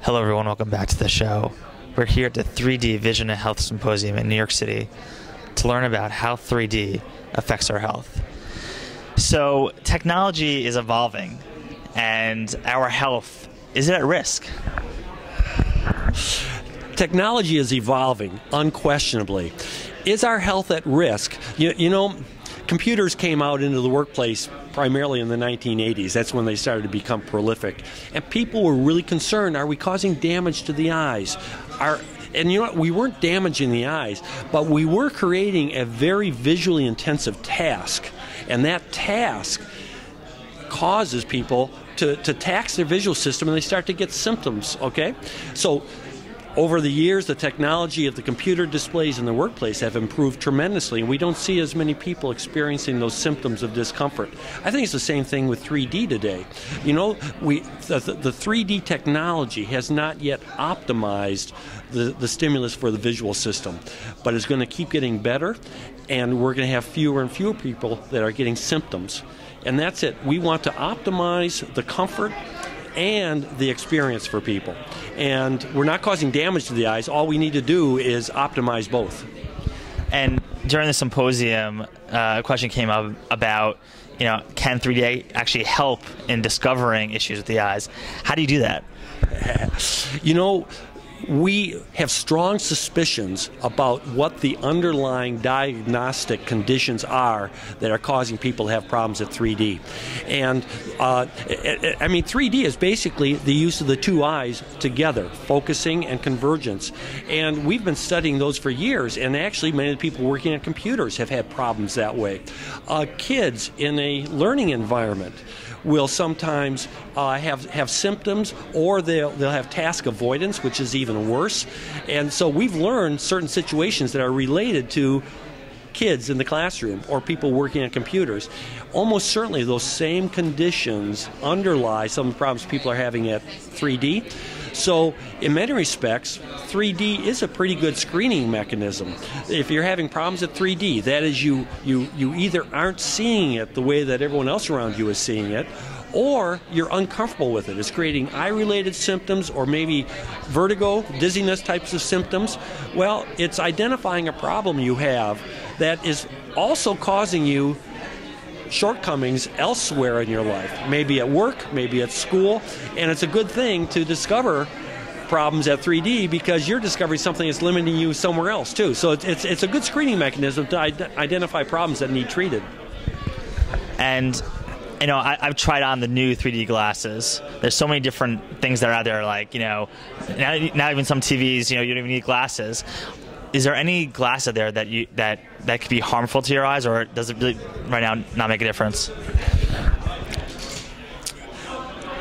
Hello everyone, welcome back to the show. We're here at the 3D Vision and Health Symposium in New York City to learn about how 3D affects our health. So technology is evolving and our health, is it at risk? Technology is evolving, unquestionably. Is our health at risk? You know, computers came out into the workplace primarily in the 1980s. That's when they started to become prolific. And people were really concerned, are we causing damage to the eyes? And you know what, we weren't damaging the eyes, but we were creating a very visually intensive task. And that task causes people to tax their visual system, and they start to get symptoms, okay? So over the years, the technology of the computer displays in the workplace have improved tremendously, and we don't see as many people experiencing those symptoms of discomfort. I think it's the same thing with 3D today. You know, the 3D technology has not yet optimized the stimulus for the visual system, but it's going to keep getting better, and we're going to have fewer and fewer people that are getting symptoms. And that's it. We want to optimize the comfort and the experience for people. And we're not causing damage to the eyes. All we need to do is optimize both. And during the symposium, a question came up about, you know, can 3D actually help in discovering issues with the eyes? How do you do that? You know, we have strong suspicions about what the underlying diagnostic conditions are that are causing people to have problems at 3D. And I mean, 3D is basically the use of the two eyes together, focusing and convergence. And we've been studying those for years, and actually many of the people working on computers have had problems that way. Kids in a learning environment will sometimes have symptoms, or they'll have task avoidance, which is even worse. And so we've learned certain situations that are related to kids in the classroom or people working on computers. Almost certainly those same conditions underlie some of the problems people are having at 3D. So in many respects, 3D is a pretty good screening mechanism. If you're having problems at 3D, that is you either aren't seeing it the way that everyone else around you is seeing it, or you're uncomfortable with it. It's creating eye-related symptoms or maybe vertigo, dizziness types of symptoms. Well, it's identifying a problem you have that is also causing you shortcomings elsewhere in your life, maybe at work, maybe at school, and it's a good thing to discover problems at 3D because you're discovering something that's limiting you somewhere else too. So it's a good screening mechanism to identify problems that need treated. And you know, I've tried on the new 3D glasses. There's so many different things that are out there, like, you know, now even some TVs, you know, you don't even need glasses. Is there any glass out there that could be harmful to your eyes, or does it really right now not make a difference?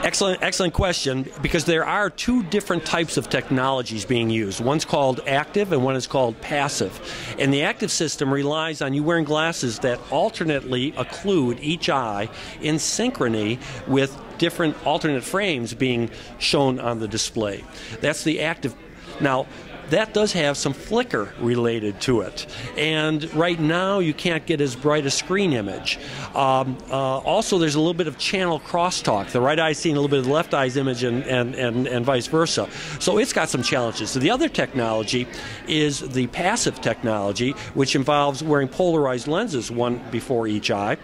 Excellent question, because there are two different types of technologies being used. One's called active and one is called passive. And the active system relies on you wearing glasses that alternately occlude each eye in synchrony with different alternate frames being shown on the display. That's the active. Now, that does have some flicker related to it, and right now you can't get as bright a screen image. Also, there's a little bit of channel crosstalk. The right eye's seeing a little bit of the left eye's image and vice versa. So it's got some challenges. So the other technology is the passive technology, which involves wearing polarized lenses, one before each eye.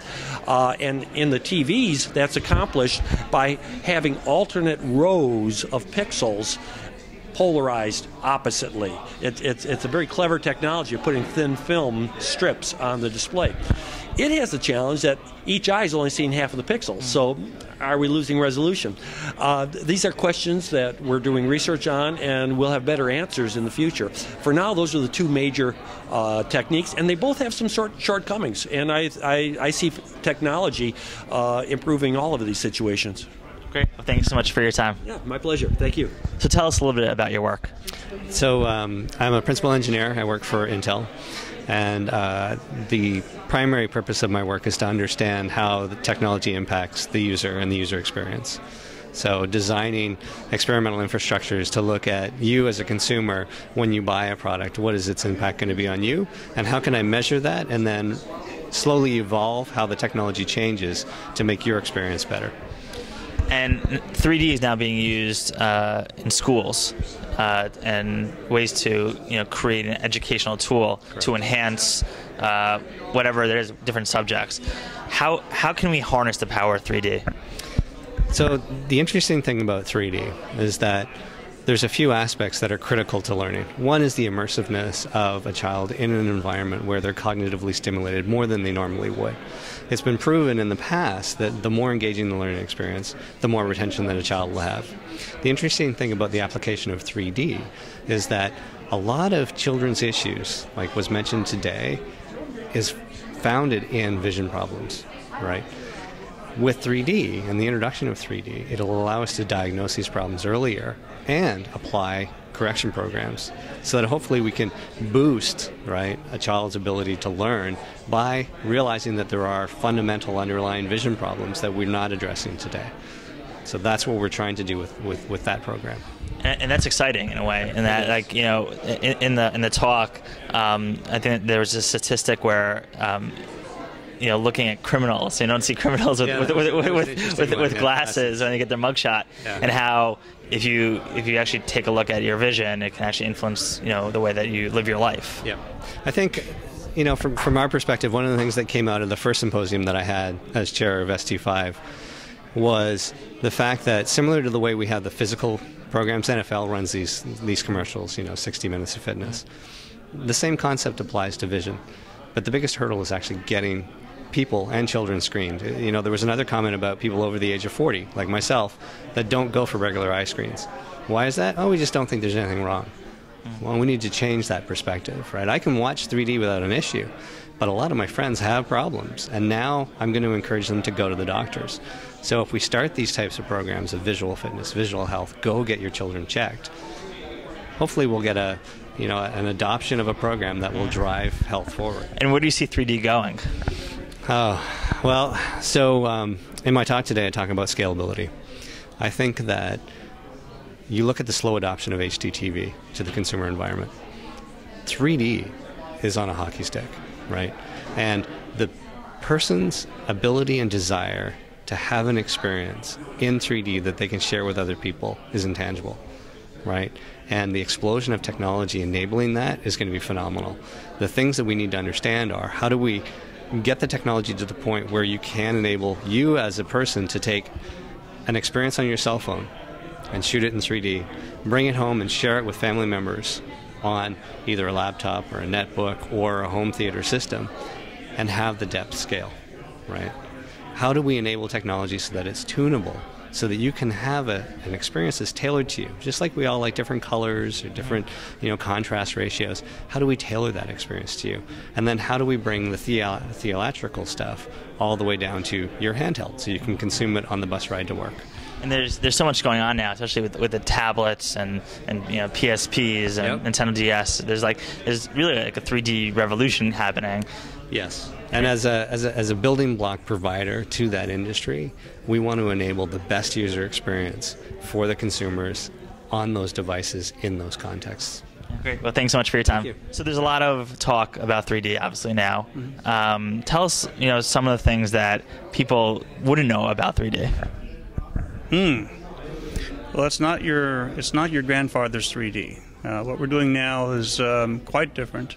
And in the TVs, that's accomplished by having alternate rows of pixels polarized oppositely. It's a very clever technology of putting thin film strips on the display. It has the challenge that each eye is only seeing half of the pixels, so are we losing resolution? These are questions that we're doing research on, and we'll have better answers in the future. For now, those are the two major techniques, and they both have some shortcomings, and I see technology improving all of these situations. Great. Well, thank you so much for your time. Yeah, my pleasure. Thank you. So tell us a little bit about your work. So I'm a principal engineer. I work for Intel. And the primary purpose of my work is to understand how the technology impacts the user and the user experience. So designing experimental infrastructures to look at you as a consumer when you buy a product. What is its impact going to be on you? And how can I measure that and then slowly evolve how the technology changes to make your experience better? And 3D is now being used in schools and ways to create an educational tool to enhance whatever there is, different subjects. How can we harness the power of 3D? So the interesting thing about 3D is that there's a few aspects that are critical to learning. One is the immersiveness of a child in an environment where they're cognitively stimulated more than they normally would. It's been proven in the past that the more engaging the learning experience, the more retention that a child will have. The interesting thing about the application of 3D is that a lot of children's issues, like was mentioned today, is founded in vision problems, right? With 3D and the introduction of 3D, it'll allow us to diagnose these problems earlier and apply correction programs so that hopefully we can boost, right, a child's ability to learn by realizing that there are fundamental underlying vision problems that we're not addressing today. So that's what we're trying to do with that program. And that's exciting in a way. And that, like, in the talk, I think there was a statistic where looking at criminals, you don't see criminals with glasses when they get their mugshot, and how if you actually take a look at your vision, it can actually influence the way that you live your life. Yeah, I think from our perspective, one of the things that came out of the first symposium that I had as chair of ST5 was the fact that, similar to the way we have the physical programs, NFL runs these commercials, 60 minutes of fitness. The same concept applies to vision, but the biggest hurdle is actually getting people and children screened. There was another comment about people over the age of 40, like myself, that don't go for regular eye screens. Why is that? Oh, we just don't think there's anything wrong. Well, we need to change that perspective, right? I can watch 3D without an issue, but a lot of my friends have problems, and now I'm going to encourage them to go to the doctors. So if we start these types of programs of visual fitness, visual health, go get your children checked, hopefully we'll get an adoption of a program that will drive health forward. And where do you see 3D going? Oh, well, so in my talk today I talk about scalability. I think that you look at the slow adoption of HDTV to the consumer environment. 3D is on a hockey stick, right? And the person's ability and desire to have an experience in 3D that they can share with other people is intangible, right? And the explosion of technology enabling that is going to be phenomenal. The things that we need to understand are, how do we get the technology to the point where you can enable you as a person to take an experience on your cell phone and shoot it in 3D, bring it home and share it with family members on either a laptop or a netbook or a home theater system, and have the depth scale, right? How do we enable technology so that it's tunable, so that you can have an experience that's tailored to you? Just like we all like different colors or different contrast ratios, how do we tailor that experience to you? And then how do we bring the theatrical stuff all the way down to your handheld so you can consume it on the bus ride to work? And there's so much going on now, especially with the tablets and PSPs and Nintendo DS. There's really like a 3D revolution happening. Yes. And as a building block provider to that industry, we want to enable the best user experience for the consumers on those devices in those contexts. Great. Well, thanks so much for your time. Thank you. So there's a lot of talk about 3D, obviously, now. Mm-hmm. Tell us, some of the things that people wouldn't know about 3D. Well, it's not your grandfather's 3D. What we're doing now is quite different.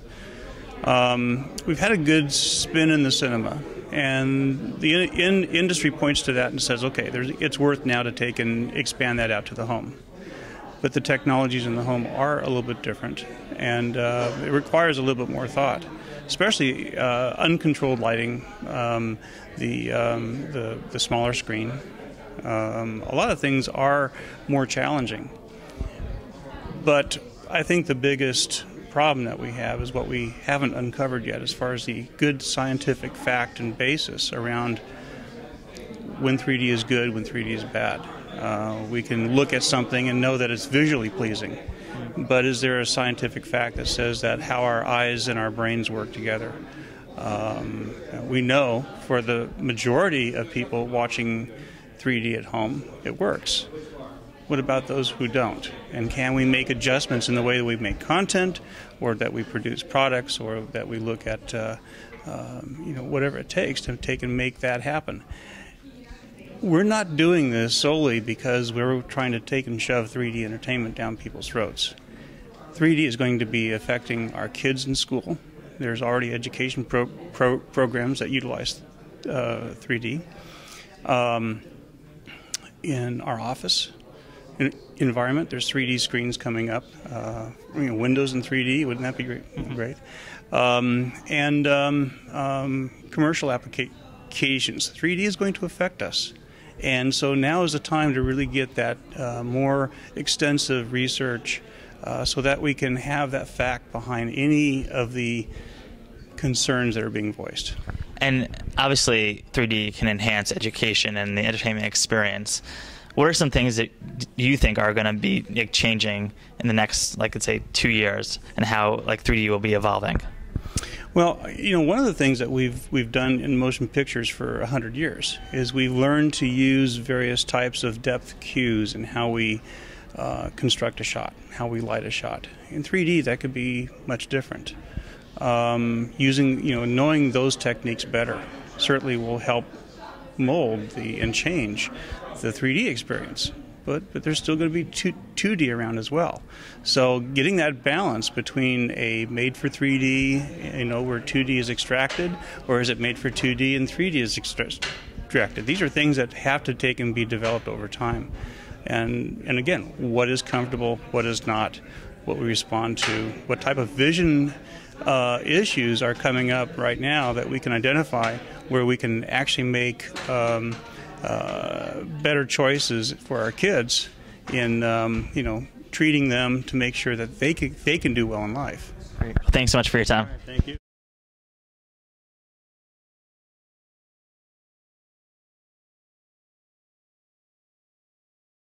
We've had a good spin in the cinema, and the industry points to that and says, okay, it's worth now to take and expand that out to the home. But the technologies in the home are a little bit different, and it requires a little bit more thought, especially uncontrolled lighting, the smaller screen. A lot of things are more challenging. But I think the biggest problem that we have is what we haven't uncovered yet, as far as the good scientific fact and basis around when 3D is good, when 3D is bad. We can look at something and know that it's visually pleasing, but is there a scientific fact that says that how our eyes and our brains work together? We know for the majority of people watching 3D at home, it works. What about those who don't? And can we make adjustments in the way that we make content, or that we produce products, or that we look at whatever it takes to take and make that happen? we're not doing this solely because we're trying to take and shove 3D entertainment down people's throats. 3D is going to be affecting our kids in school. There's already education programs that utilize 3D. In our office environment, there's 3D screens coming up. Windows in 3D, wouldn't that be great? Commercial applications. 3D is going to affect us. And so now is the time to really get that more extensive research so that we can have that fact behind any of the concerns that are being voiced. And obviously 3D can enhance education and the entertainment experience. What are some things that you think are going to be changing in the next, let's say, 2 years, and how 3D will be evolving? Well, one of the things that we've done in motion pictures for 100 years is we've learned to use various types of depth cues in how we construct a shot, how we light a shot. In 3D, that could be much different. Knowing those techniques better certainly will help mold and change the 3D experience. But there's still going to be 2D around as well. So getting that balance between a made for 3D, where 2D is extracted, or is it made for 2D and 3D is extracted? These are things that have to take and be developed over time. And again, what is comfortable, what is not, what we respond to, what type of vision issues are coming up right now that we can identify where we can actually make better choices for our kids in treating them to make sure that they can do well in life. Great. Thanks so much for your time. Thank you.